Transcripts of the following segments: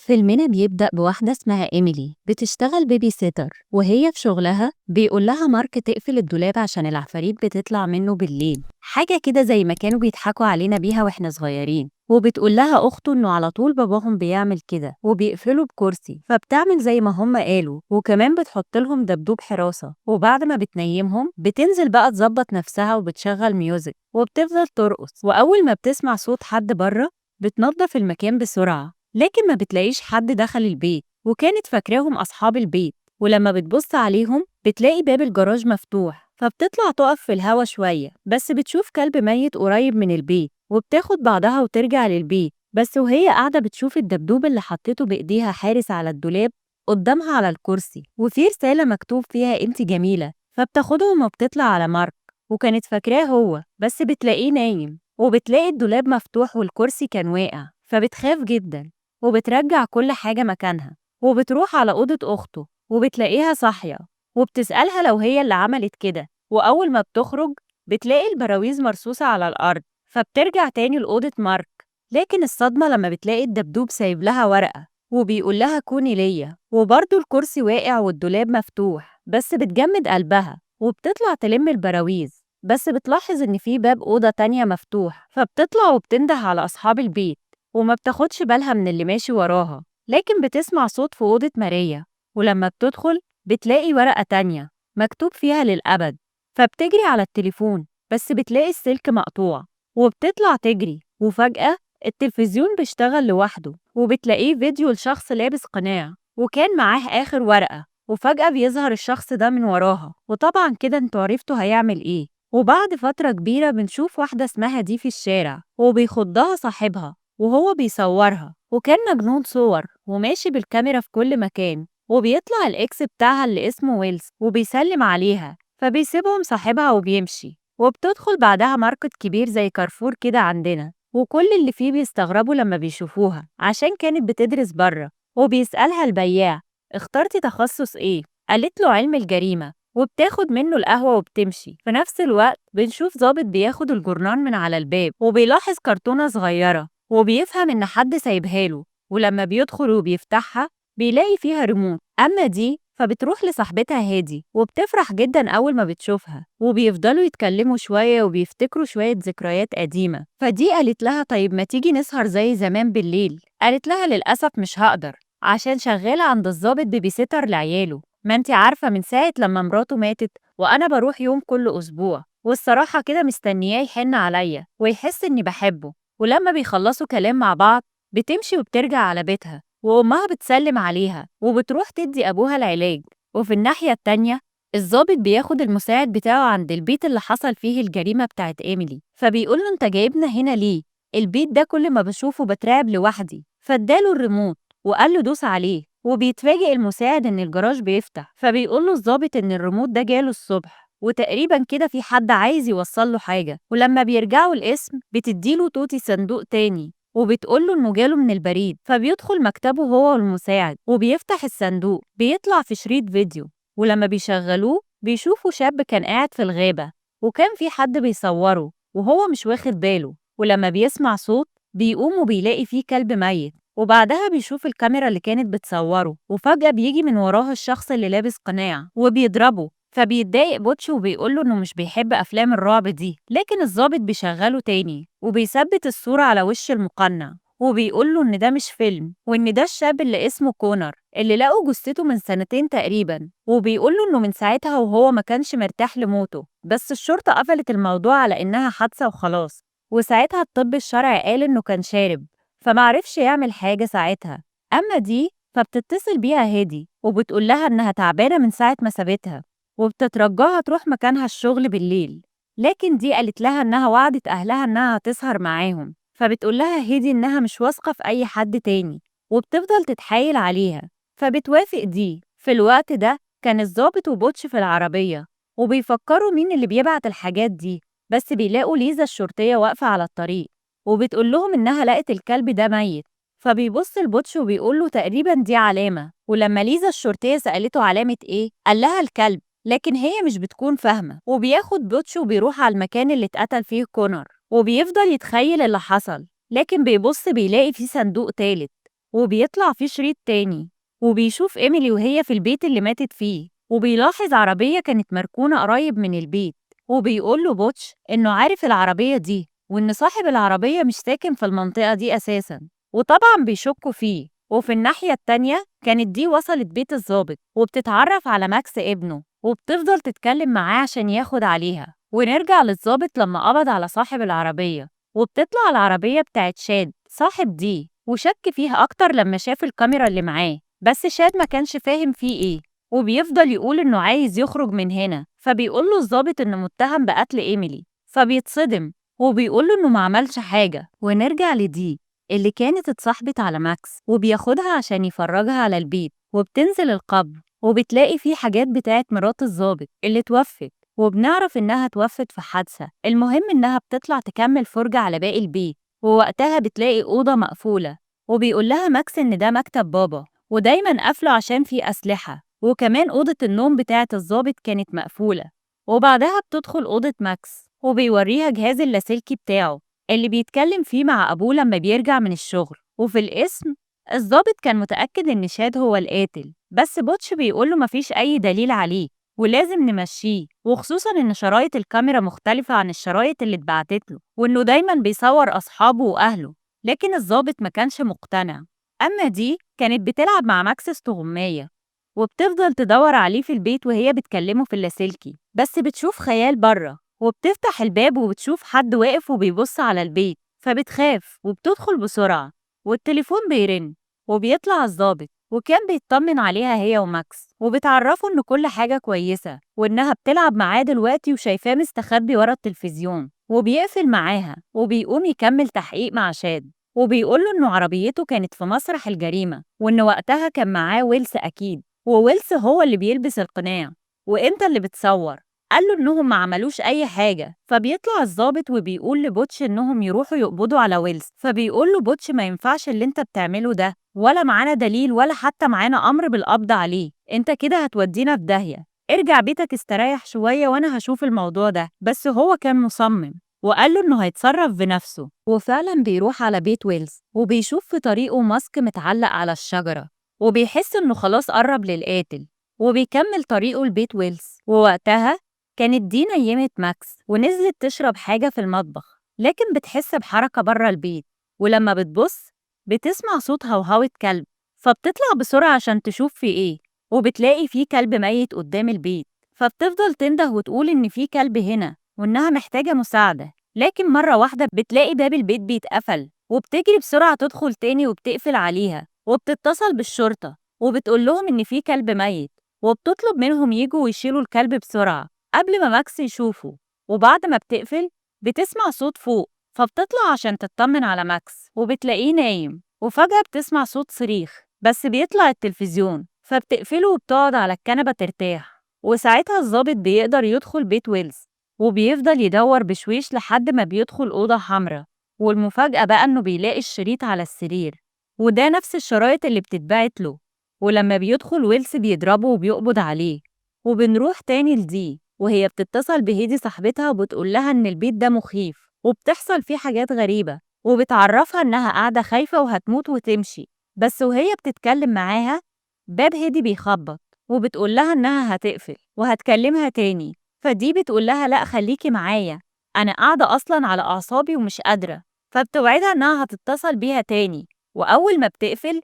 فيلمنا بيبدأ بواحدة اسمها إيميلي بتشتغل بيبي سيتر، وهي في شغلها بيقول لها مارك تقفل الدولاب عشان العفاريت بتطلع منه بالليل، حاجة كده زي ما كانوا بيضحكوا علينا بيها واحنا صغيرين. وبتقول لها أخته إنه على طول باباهم بيعمل كده وبيقفلوا بكرسي، فبتعمل زي ما هم قالوا، وكمان بتحط لهم دبدوب حراسة. وبعد ما بتنيمهم بتنزل بقى تظبط نفسها وبتشغل ميوزك وبتفضل ترقص، وأول ما بتسمع صوت حد بره بتنظف المكان بسرعة، لكن ما بتلاقيش حد دخل البيت، وكانت فاكراهم أصحاب البيت. ولما بتبص عليهم بتلاقي باب الجراج مفتوح، فبتطلع تقف في الهوا شوية، بس بتشوف كلب ميت قريب من البيت، وبتاخد بعضها وترجع للبيت. بس وهي قاعدة بتشوف الدبدوب اللي حطيته بإيديها حارس على الدولاب قدامها على الكرسي، وفي رسالة مكتوب فيها انت جميلة. فبتاخدهم وبتطلع على مارك، وكانت فاكراه هو، بس بتلاقيه نايم، وبتلاقي الدولاب مفتوح والكرسي كان واقع، فبتخاف جدا وبترجع كل حاجة مكانها. وبتروح على أوضة أخته وبتلاقيها صاحية، وبتسألها لو هي اللي عملت كده. وأول ما بتخرج بتلاقي البراويز مرصوصة على الأرض، فبترجع تاني لأوضة مارك. لكن الصدمة لما بتلاقي الدبدوب سايب لها ورقة وبيقول لها كوني ليا، وبرضه الكرسي واقع والدولاب مفتوح، بس بتجمد قلبها وبتطلع تلم البراويز. بس بتلاحظ إن في باب أوضة تانية مفتوح، فبتطلع وبتنده على أصحاب البيت، وما بتاخدش بالها من اللي ماشي وراها. لكن بتسمع صوت في أوضة ماريا، ولما بتدخل بتلاقي ورقة تانية مكتوب فيها للأبد. فبتجري على التليفون، بس بتلاقي السلك مقطوع، وبتطلع تجري، وفجأة التلفزيون بيشتغل لوحده، وبتلاقيه فيديو لشخص لابس قناع وكان معاه آخر ورقة. وفجأة بيظهر الشخص ده من وراها، وطبعا كده انتوا عرفتوا هيعمل ايه. وبعد فترة كبيرة بنشوف واحدة اسمها دي في الشارع، وبيخضها صاحبها وهو بيصورها، وكان مجنون صور وماشي بالكاميرا في كل مكان. وبيطلع الإكس بتاعها اللي اسمه ويلز وبيسلم عليها، فبيسيبهم صاحبها وبيمشي. وبتدخل بعدها ماركت كبير زي كارفور كده عندنا، وكل اللي فيه بيستغربوا لما بيشوفوها عشان كانت بتدرس بره. وبيسألها البياع اخترتي تخصص ايه؟ قالت له علم الجريمة، وبتاخد منه القهوة وبتمشي. في نفس الوقت بنشوف ضابط بياخد الجرنان من على الباب وبيلاحظ كرتونة صغيرة، وبيفهم إن حد سايبها له. ولما بيدخل وبيفتحها بيلاقي فيها ريموت. أما دي فبتروح لصاحبتها هادي وبتفرح جدا أول ما بتشوفها، وبيفضلوا يتكلموا شوية وبيفتكروا شوية ذكريات قديمة. فدي قالت لها طيب ما تيجي نسهر زي زمان بالليل؟ قالت لها للأسف مش هقدر عشان شغالة عند الضابط بيبي سيتر لعياله، ما انتي عارفة من ساعة لما مراته ماتت وأنا بروح يوم كل أسبوع، والصراحة كده مستنياه يحن عليا ويحس إني بحبه. ولما بيخلصوا كلام مع بعض بتمشي وبترجع على بيتها، وأمها بتسلم عليها وبتروح تدي أبوها العلاج. وفي الناحية التانية الضابط بياخد المساعد بتاعه عند البيت اللي حصل فيه الجريمة بتاعت إيميلي، فبيقوله انت جايبنا هنا ليه؟ البيت ده كل ما بشوفه بترعب لوحدي. فاداله الريموت وقال له دوس عليه، وبيتفاجئ المساعد ان الجراج بيفتح، فبيقول له الضابط ان الريموت ده جاله الصبح وتقريبا كده في حد عايز يوصل له حاجه. ولما بيرجعوا القسم بتديله توتي صندوق تاني وبتقول له انه جاله من البريد. فبيدخل مكتبه هو والمساعد وبيفتح الصندوق، بيطلع في شريط فيديو، ولما بيشغلوه بيشوفوا شاب كان قاعد في الغابه وكان في حد بيصوره وهو مش واخد باله. ولما بيسمع صوت بيقوم وبيلاقي فيه كلب ميت، وبعدها بيشوف الكاميرا اللي كانت بتصوره، وفجأة بيجي من وراه الشخص اللي لابس قناع وبيضربه. فبيتضايق بوتش وبيقوله انه مش بيحب افلام الرعب دي، لكن الضابط بيشغله تاني وبيثبت الصورة على وش المقنع، وبيقوله ان ده مش فيلم وان ده الشاب اللي اسمه كونر اللي لقوا جثته من سنتين تقريبا. وبيقوله انه من ساعتها وهو ما كانش مرتاح لموته، بس الشرطة قفلت الموضوع على انها حادثة وخلاص. وساعتها الطب الشرعي قال انه كان شارب، فمعرفش يعمل حاجة ساعتها. أما دي فبتتصل بيها هادي وبتقول لها إنها تعبانة من ساعة ما سابتها، وبتترجاها تروح مكانها الشغل بالليل. لكن دي قالت لها إنها وعدت أهلها إنها هتسهر معاهم، فبتقول لها هادي إنها مش واثقة في أي حد تاني، وبتفضل تتحايل عليها. فبتوافق دي. في الوقت ده كان الضابط وبوتش في العربية وبيفكروا مين اللي بيبعت الحاجات دي، بس بيلاقوا ليزا الشرطية واقفة على الطريق وبتقول لهم إنها لقت الكلب ده ميت. فبيبص لبوتش وبيقول له تقريبا دي علامة. ولما ليزا الشرطية سألته علامة إيه قال لها الكلب، لكن هي مش بتكون فاهمة. وبياخد بوتش وبيروح على المكان اللي اتقتل فيه كونر وبيفضل يتخيل اللي حصل، لكن بيبص بيلاقي فيه صندوق تالت وبيطلع فيه شريط تاني، وبيشوف إيميلي وهي في البيت اللي ماتت فيه، وبيلاحظ عربية كانت مركونة قريب من البيت، وبيقول له بوتش إنه عارف العربية دي وإن صاحب العربية مش ساكن في المنطقة دي أساساً، وطبعاً بيشكوا فيه. وفي الناحية التانية كانت دي وصلت بيت الضابط وبتتعرف على ماكس ابنه، وبتفضل تتكلم معاه عشان ياخد عليها. ونرجع للضابط لما قبض على صاحب العربية، وبتطلع العربية بتاعت شاد صاحب دي، وشك فيها أكتر لما شاف الكاميرا اللي معاه، بس شاد ما كانش فاهم فيه إيه، وبيفضل يقول إنه عايز يخرج من هنا. فبيقول له الضابط إنه متهم بقتل إيميلي، فبيتصدم وبيقول له إنه ما عملش حاجة. ونرجع لدي اللي كانت اتصاحبت على ماكس، وبياخدها عشان يفرجها على البيت، وبتنزل القبر وبتلاقي فيه حاجات بتاعت مرات الضابط اللي توفت، وبنعرف إنها توفت في حادثة. المهم إنها بتطلع تكمل فرجة على باقي البيت، ووقتها بتلاقي أوضة مقفولة، وبيقول لها ماكس إن ده مكتب بابا ودايما قافله عشان فيه أسلحة، وكمان أوضة النوم بتاعة الضابط كانت مقفولة. وبعدها بتدخل أوضة ماكس وبيوريها جهاز اللاسلكي بتاعه اللي بيتكلم فيه مع أبوه لما بيرجع من الشغل. وفي الاسم الضابط كان متأكد إن شاد هو القاتل، بس بوتش بيقوله مفيش أي دليل عليه ولازم نمشيه، وخصوصا إن شرايط الكاميرا مختلفة عن الشرايط اللي اتبعتت له، وإنه دايما بيصور أصحابه وأهله. لكن الضابط ما كانش مقتنع. أما دي كانت بتلعب مع ماكس استغماية، وبتفضل تدور عليه في البيت وهي بتكلمه في اللاسلكي، بس بتشوف خيال بره، وبتفتح الباب وبتشوف حد واقف وبيبص على البيت، فبتخاف وبتدخل بسرعة. والتليفون بيرن وبيطلع الضابط، وكان بيطمن عليها هي وماكس، وبتعرفه إن كل حاجة كويسة وإنها بتلعب معاه دلوقتي وشايفاه مستخبي ورا التلفزيون. وبيقفل معاها وبيقوم يكمل تحقيق مع شاد، وبيقوله إنه عربيته كانت في مسرح الجريمة، وإن وقتها كان معاه ويلس أكيد، وويلس هو اللي بيلبس القناع. وإنت اللي بتصور. قال له إنهم ما عملوش أي حاجة. فبيطلع الضابط وبيقول لبوتش إنهم يروحوا يقبضوا على ويلس، فبيقول له بوتش ما ينفعش اللي أنت بتعمله ده، ولا معانا دليل ولا حتى معانا أمر بالقبض عليه، أنت كده هتودينا في داهية، ارجع بيتك استريح شوية وأنا هشوف الموضوع ده. بس هو كان مصمم وقال له إنه هيتصرف بنفسه. وفعلا بيروح على بيت ويلز وبيشوف في طريقه ماسك متعلق على الشجرة، وبيحس إنه خلاص قرب للقاتل، وبيكمل طريقه لبيت ويلز. ووقتها كانت دي نيمت ماكس ونزلت تشرب حاجة في المطبخ، لكن بتحس بحركة بره البيت، ولما بتبص بتسمع صوت هوهوة كلب، فبتطلع بسرعة عشان تشوف في إيه، وبتلاقي فيه كلب ميت قدام البيت، فبتفضل تنده وتقول إن في كلب هنا وإنها محتاجة مساعدة. لكن مرة واحدة بتلاقي باب البيت بيتقفل، وبتجري بسرعة تدخل تاني وبتقفل عليها، وبتتصل بالشرطة وبتقول لهم إن في كلب ميت، وبتطلب منهم يجوا ويشيلوا الكلب بسرعة قبل ما ماكس يشوفه. وبعد ما بتقفل بتسمع صوت فوق، فبتطلع عشان تطمن على ماكس وبتلاقيه نايم، وفجأة بتسمع صوت صريخ بس بيطلع التلفزيون، فبتقفله وبتقعد على الكنبة ترتاح. وساعتها الضابط بيقدر يدخل بيت ويلز، وبيفضل يدور بشويش لحد ما بيدخل أوضة حمراء، والمفاجأة بقى إنه بيلاقي الشريط على السرير، وده نفس الشرايط اللي بتتبعت له. ولما بيدخل ويلز بيضربه وبيقبض عليه. وبنروح تاني لدي وهي بتتصل بهيدي صاحبتها وبتقول لها إن البيت ده مخيف وبتحصل فيه حاجات غريبة، وبتعرفها إنها قاعدة خايفة وهتموت وتمشي. بس وهي بتتكلم معاها باب هيدي بيخبط، وبتقول لها إنها هتقفل وهتكلمها تاني، فدي بتقول لها لأ خليكي معايا، أنا قاعدة أصلا على أعصابي ومش قادرة. فبتوعدها إنها هتتصل بيها تاني. وأول ما بتقفل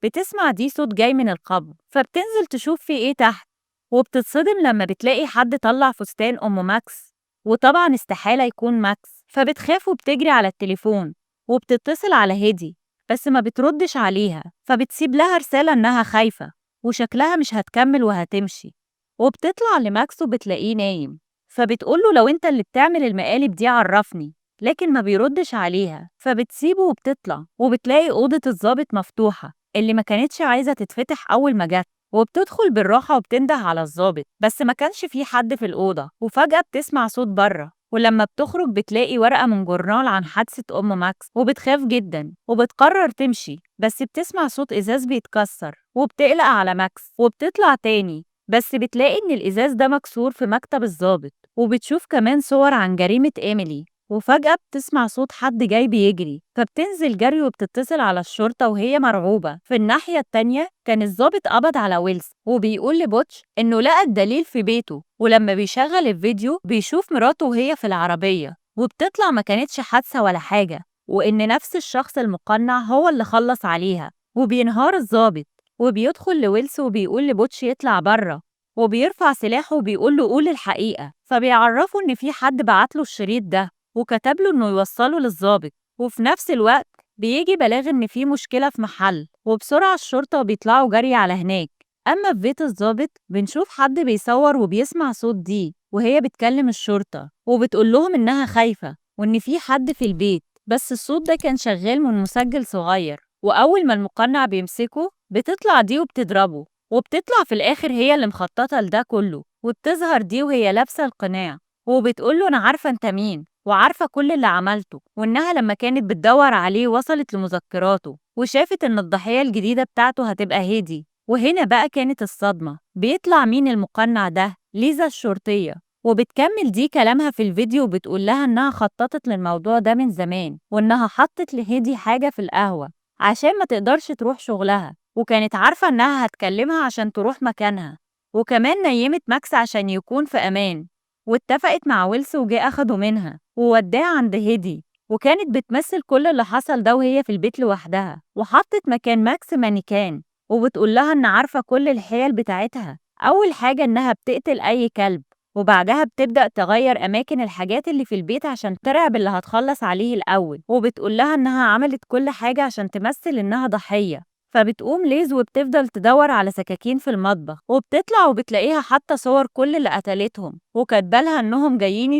بتسمع دي صوت جاي من القبر، فبتنزل تشوف في إيه تحت، وبتتصدم لما بتلاقي حد طلع فستان أم ماكس، وطبعا استحالة يكون ماكس، فبتخاف وبتجري على التليفون وبتتصل على هيدي بس ما بتردش عليها، فبتسيب لها رسالة إنها خايفة وشكلها مش هتكمل وهتمشي. وبتطلع لماكس وبتلاقيه نايم، فبتقوله لو انت اللي بتعمل المقالب دي عرفني، لكن ما بيردش عليها، فبتسيبه وبتطلع وبتلاقي أوضة الضابط مفتوحة اللي ما كانتش عايزة تتفتح أول ما جت، وبتدخل بالراحة وبتنده على الضابط بس ما كانش في حد في الأوضة. وفجأة بتسمع صوت بره، ولما بتخرج بتلاقي ورقة من جورنال عن حادثة أم ماكس، وبتخاف جدا وبتقرر تمشي، بس بتسمع صوت إزاز بيتكسر وبتقلق على ماكس وبتطلع تاني، بس بتلاقي إن الإزاز ده مكسور في مكتب الضابط، وبتشوف كمان صور عن جريمة إيميلي وفجأة بتسمع صوت حد جاي بيجري، فبتنزل جري وبتتصل على الشرطة وهي مرعوبة. في الناحية التانية كان الضابط قبض على ويلز وبيقول لبوتش إنه لقى الدليل في بيته، ولما بيشغل الفيديو بيشوف مراته وهي في العربية وبتطلع ما كانتش حادثة ولا حاجة، وإن نفس الشخص المقنع هو اللي خلص عليها. وبينهار الضابط وبيدخل لويلز وبيقول لبوتش يطلع بره، وبيرفع سلاحه وبيقول له قول الحقيقة. فبيعرفوا إن في حد بعتله الشريط ده وكتب له إنه يوصله للضابط. وفي نفس الوقت بيجي بلاغ إن في مشكلة في محل، وبسرعة الشرطة بيطلعوا جري على هناك. أما في بيت الضابط بنشوف حد بيصور وبيسمع صوت دي وهي بتكلم الشرطة وبتقول لهم إنها خايفة وإن في حد في البيت، بس الصوت ده كان شغال من مسجل صغير. وأول ما المقنع بيمسكه بتطلع دي وبتضربه، وبتطلع في الآخر هي اللي مخططة لده كله. وبتظهر دي وهي لابسة القناع وبتقوله أنا عارفة أنت مين وعارفة كل اللي عملته، وإنها لما كانت بتدور عليه وصلت لمذكراته وشافت إن الضحية الجديدة بتاعته هتبقى هيدي. وهنا بقى كانت الصدمة، بيطلع مين المقنع ده؟ ليزا الشرطية. وبتكمل دي كلامها في الفيديو وبتقول لها إنها خططت للموضوع ده من زمان، وإنها حطت لهيدي حاجة في القهوة عشان ما تقدرش تروح شغلها، وكانت عارفة إنها هتكلمها عشان تروح مكانها، وكمان نيمت ماكس عشان يكون في أمان. واتفقت مع ويلس وجه أخده منها ووداه عند هيدي، وكانت بتمثل كل اللي حصل ده وهي في البيت لوحدها، وحطت مكان ماكس مانيكان وبتقول لها إن عارفة كل الحيل بتاعتها. أول حاجة إنها بتقتل أي كلب، وبعدها بتبدأ تغير أماكن الحاجات اللي في البيت عشان ترعب اللي هتخلص عليه الأول، وبتقول لها إنها عملت كل حاجة عشان تمثل إنها ضحية. فبتقوم ليز وبتفضل تدور على سكاكين في المطبخ، وبتطلع وبتلاقيها حاطة صور كل اللي قتلتهم وكاتبالها إنهم جايين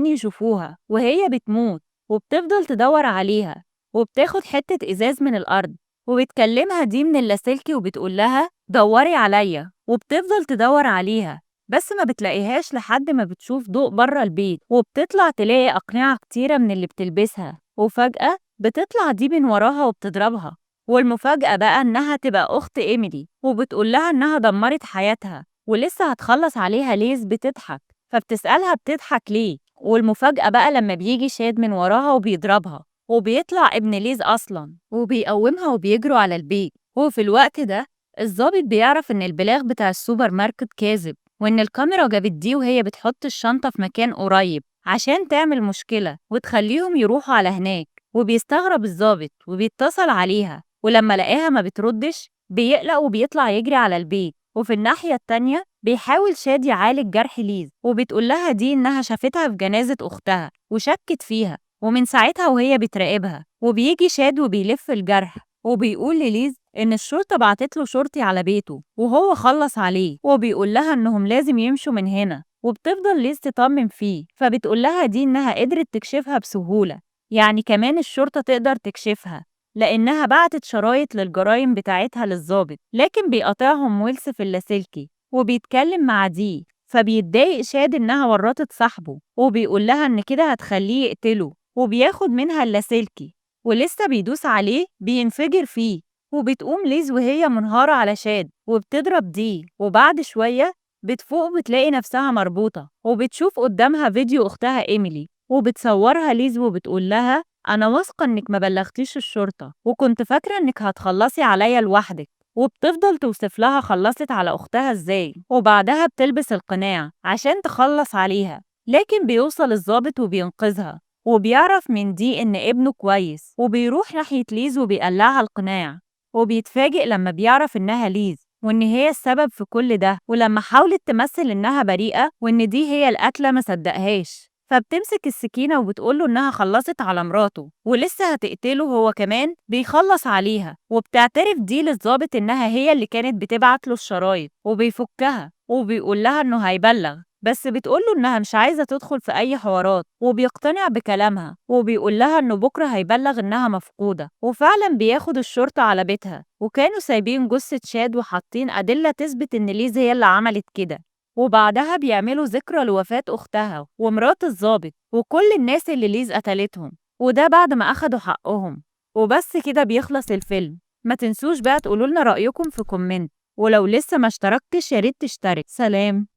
يشوفوها، وهي بتموت. وبتفضل تدور عليها وبتاخد حتة إزاز من الأرض وبتكلمها دي من اللاسلكي وبتقول لها دوري عليا، وبتفضل تدور عليها بس ما بتلاقيهاش لحد ما بتشوف ضوء بره البيت، وبتطلع تلاقي أقنعة كتيرة من اللي بتلبسها، وفجأة بتطلع دي من وراها وبتضربها. والمفاجأة بقى إنها تبقى أخت إيميلي وبتقول لها إنها دمرت حياتها ولسه هتخلص عليها. ليز بتضحك فبتسألها بتضحك ليه، والمفاجأة بقى لما بيجي شاد من وراها وبيضربها وبيطلع ابن ليز أصلا وبيقومها وبيجروا على البيت. وفي الوقت ده الضابط بيعرف إن البلاغ بتاع السوبر ماركت كاذب، وإن الكاميرا جابت دي وهي بتحط الشنطة في مكان قريب عشان تعمل مشكلة وتخليهم يروحوا على هناك. وبيستغرب الضابط وبيتصل عليها، ولما لقاها ما بتردش بيقلق وبيطلع يجري على البيت. وفي الناحية التانية بيحاول شاد يعالج جرح ليز، وبتقول لها دي إنها شافتها في جنازة أختها وشكت فيها، ومن ساعتها وهي بتراقبها. وبيجي شاد وبيلف الجرح وبيقول لليز إن الشرطة بعتت له شرطي على بيته وهو خلص عليه، وبيقول لها إنهم لازم يمشوا من هنا. وبتفضل ليز تطمن فيه، فبتقول لها دي إنها قدرت تكشفها بسهولة، يعني كمان الشرطة تقدر تكشفها لأنها بعتت شرايط للجرايم بتاعتها للضابط. لكن بيقاطعهم ويلس في اللاسلكي وبيتكلم مع دي، فبيتضايق شاد إنها ورطت صاحبه وبيقول لها إن كده هتخليه يقتله، وبياخد منها اللاسلكي ولسه بيدوس عليه بينفجر فيه. وبتقوم ليز وهي منهارة على شاد وبتضرب دي، وبعد شوية بتفوق بتلاقي نفسها مربوطة وبتشوف قدامها فيديو أختها إيميلي وبتصورها ليز وبتقول لها أنا واثقة إنك ما بلغتيش الشرطة وكنت فاكرة إنك هتخلصي عليا لوحدك. وبتفضل توصف لها خلصت على أختها إزاي، وبعدها بتلبس القناع عشان تخلص عليها. لكن بيوصل الضابط وبينقذها وبيعرف من دي إن ابنه كويس، وبيروح ناحية ليز وبيقلعها القناع، وبيتفاجئ لما بيعرف إنها ليز وإن هي السبب في كل ده. ولما حاولت تمثل إنها بريئة وإن دي هي القاتلة ما صدقهاش، فبتمسك السكينة وبتقوله إنها خلصت على مراته ولسه هتقتله هو كمان بيخلص عليها. وبتعترف دي للضابط إنها هي اللي كانت بتبعت له الشرايط، وبيفكها وبيقول لها إنه هيبلغ، بس بتقوله إنها مش عايزة تدخل في أي حوارات، وبيقتنع بكلامها وبيقول لها إنه بكرة هيبلغ إنها مفقودة. وفعلا بياخد الشرطة على بيتها، وكانوا سايبين جثة شاد وحاطين أدلة تثبت إن ليز هي اللي عملت كده. وبعدها بيعملوا ذكرى لوفاة أختها ومرات الضابط وكل الناس اللي ليز قتلتهم، وده بعد ما أخدوا حقهم. وبس كده بيخلص الفيلم. ما تنسوش بقى تقولولنا رأيكم في كومنت، ولو لسه ما اشتركتش ياريت تشترك. سلام.